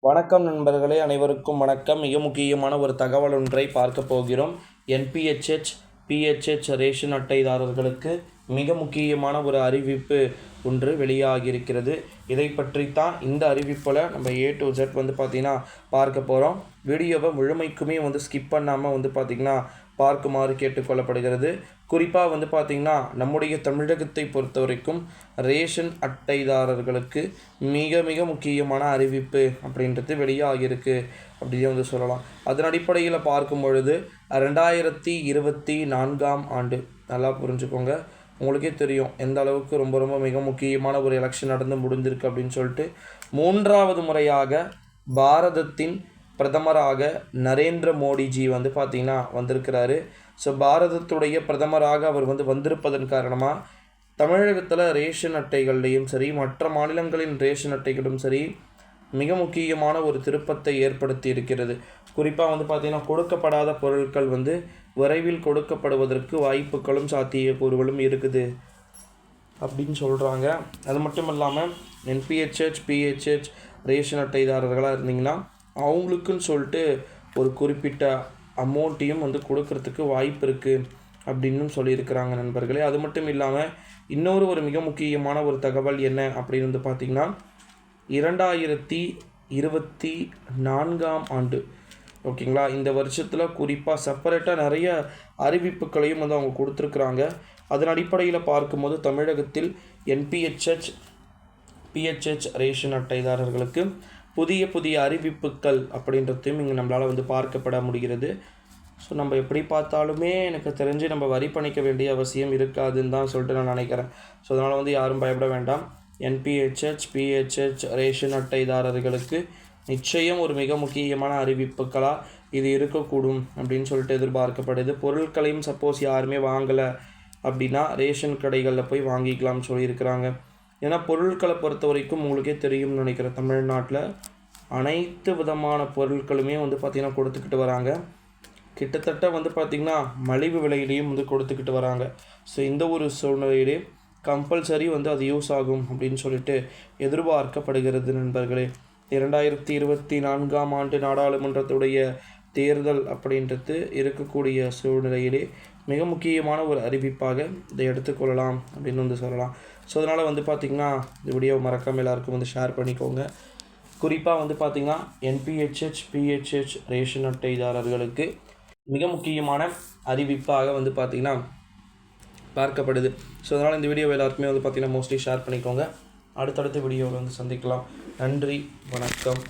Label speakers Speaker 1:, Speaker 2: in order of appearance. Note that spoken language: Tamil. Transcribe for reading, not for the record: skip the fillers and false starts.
Speaker 1: வணக்கம் நண்பர்களே, அனைவருக்கும் வணக்கம். மிக முக்கியமான ஒரு தகவல் ஒன்றை பார்க்க போகிறோம். என்பிஹெச்ஹெச், பிஹெச்ஹெச் ரேஷன் அட்டைதாரர்களுக்கு மிக முக்கியமான ஒரு அறிவிப்பு ஒன்று வெளியாகியிருக்கிறது. இதை பற்றித்தான் இந்த அறிவிப்பில் நம்ம A to Z பார்த்திங்கன்னா பார்க்க போகிறோம். வீடியோவை முழுமைக்குமே ஸ்கிப் பண்ணாமல் பார்த்திங்கன்னா பார்க்குமாறு கேட்டுக்கொள்ளப்படுகிறது. குறிப்பாக பார்த்திங்கன்னா நம்முடைய தமிழகத்தை பொறுத்த வரைக்கும் ரேஷன் அட்டைதாரர்களுக்கு மிக மிக முக்கியமான அறிவிப்பு அப்படின்றது வெளியாகியிருக்கு அப்படின்னு சொல்லலாம். அதன் அடிப்படையில் பார்க்கும் பொழுது 2024ஆம் ஆண்டு, நல்லா புரிஞ்சுக்கோங்க, உங்களுக்கே தெரியும் எந்த அளவுக்கு ரொம்ப ரொம்ப மிக முக்கியமான ஒரு எலெக்ஷன் நடந்து முடிஞ்சிருக்கு அப்படின்னு சொல்லிட்டு, 3வது முறையாக பாரதத்தின் பிரதமராக நரேந்திர மோடிஜி பார்த்திங்கன்னா வந்திருக்கிறாரு. ஸோ பாரதத்துடைய பிரதமராக அவர் வந்திருப்பதன் காரணமாக தமிழகத்தில் ரேஷன் அட்டைகள்லையும் சரி, மற்ற மாநிலங்களின் ரேஷன் அட்டைகளும் சரி, மிக முக்கியமான ஒரு திருப்பத்தை ஏற்படுத்தி இருக்கிறது. குறிப்பாக பார்த்திங்கன்னா கொடுக்கப்படாத பொருட்கள் விரைவில் கொடுக்கப்படுவதற்கு வாய்ப்புகளும் சாத்தியக்கூறுகளும் இருக்குது அப்படின்னு சொல்கிறாங்க. அது மட்டும் இல்லாமல் என்பிஹெச்ஹெச், பிஹெச்ஹெச் ரேஷன் அட்டைதாரர்களாக இருந்தீங்கன்னா அவங்களுக்குன்னு சொல்லிட்டு ஒரு குறிப்பிட்ட அமௌண்ட்டையும் கொடுக்கறதுக்கு வாய்ப்பு இருக்குது அப்படின்னு சொல்லியிருக்கிறாங்க நண்பர்களே. அது மட்டும் இல்லாமல் இன்னொரு ஒரு மிக முக்கியமான ஒரு தகவல் என்ன அப்படின்னு பார்த்திங்கன்னா 2024ஆம் ஆண்டு, ஓகேங்களா, இந்த வருஷத்தில் குறிப்பாக செப்பரேட்டாக நிறைய அறிவிப்புகளையும் அவங்க கொடுத்துருக்குறாங்க. அதன் அடிப்படையில் பார்க்கும்போது தமிழகத்தில் என்பிஹெச்ஹெச், பிஹெச்ஹெச் ரேஷன் அட்டைதாரர்களுக்கு புதிய அறிவிப்புகள் அப்படின்றதையும் இங்கே நம்மளால் பார்க்கப்பட முடிகிறது. ஸோ நம்ம எப்படி பார்த்தாலுமே எனக்கு தெரிஞ்சு நம்ம வரி பண்ணிக்க வேண்டிய அவசியம் இருக்காதுன்னு தான் சொல்லிட்டு நான் நினைக்கிறேன். ஸோ அதனால் யாரும் பயப்பட வேண்டாம். என்பிஹெச்ஹெச், பிஹெச்ஹெச் ரேஷன் அட்டைதாரர்களுக்கு நிச்சயம் ஒரு மிக முக்கியமான அறிவிப்புகளாக இது இருக்கக்கூடும் அப்படின்னு சொல்லிட்டு எதிர்பார்க்கப்படுது. பொருட்களையும் சப்போஸ் யாருமே வாங்கலை அப்படின்னா ரேஷன் கடைகளில் போய் வாங்கிக்கலாம்னு சொல்லியிருக்கிறாங்க. ஏன்னா பொருட்களை பொறுத்த வரைக்கும் உங்களுக்கே தெரியும்னு நினைக்கிறேன், தமிழ்நாட்டில் அனைத்து விதமான பொருட்களுமே பார்த்திங்கன்னா கொடுத்துக்கிட்டு வராங்க. கிட்டத்தட்ட பார்த்திங்கன்னா மலிவு விலையிலையும் கொடுத்துக்கிட்டு வராங்க. ஸோ இந்த ஒரு சூழ்நிலையிலே கம்பல்சரி அது யூஸ் ஆகும் அப்படின்னு சொல்லிட்டு எதிர்பார்க்கப்படுகிறது நண்பர்களே. 2024ஆம் ஆண்டு நாடாளுமன்றத்துடைய தேர்தல் அப்படின்றது இருக்கக்கூடிய சூழ்நிலையிலே மிக முக்கியமான ஒரு அறிவிப்பாக இதை எடுத்துக்கொள்ளலாம் அப்படின்னு சொல்லலாம். ஸோ அதனால் பார்த்திங்கன்னா இந்த வீடியோ மறக்காமல் எல்லாருக்கும் ஷேர் பண்ணிக்கோங்க. குறிப்பாக பார்த்திங்கன்னா என்பிஹெச்ஹெச், பிஹெச்ஹெச் ரேஷன் அட்டைதாரர்களுக்கு மிக முக்கியமான அறிவிப்பாக பார்த்திங்கன்னா பார்க்கப்படுது. ஸோ அதனால் இந்த வீடியோவை எல்லாருக்குமே பார்த்திங்கன்னா மோஸ்ட்லி ஷேர் பண்ணிக்கோங்க. அடுத்தடுத்த வீடியோவில் சந்திக்கலாம். நன்றி, வணக்கம்.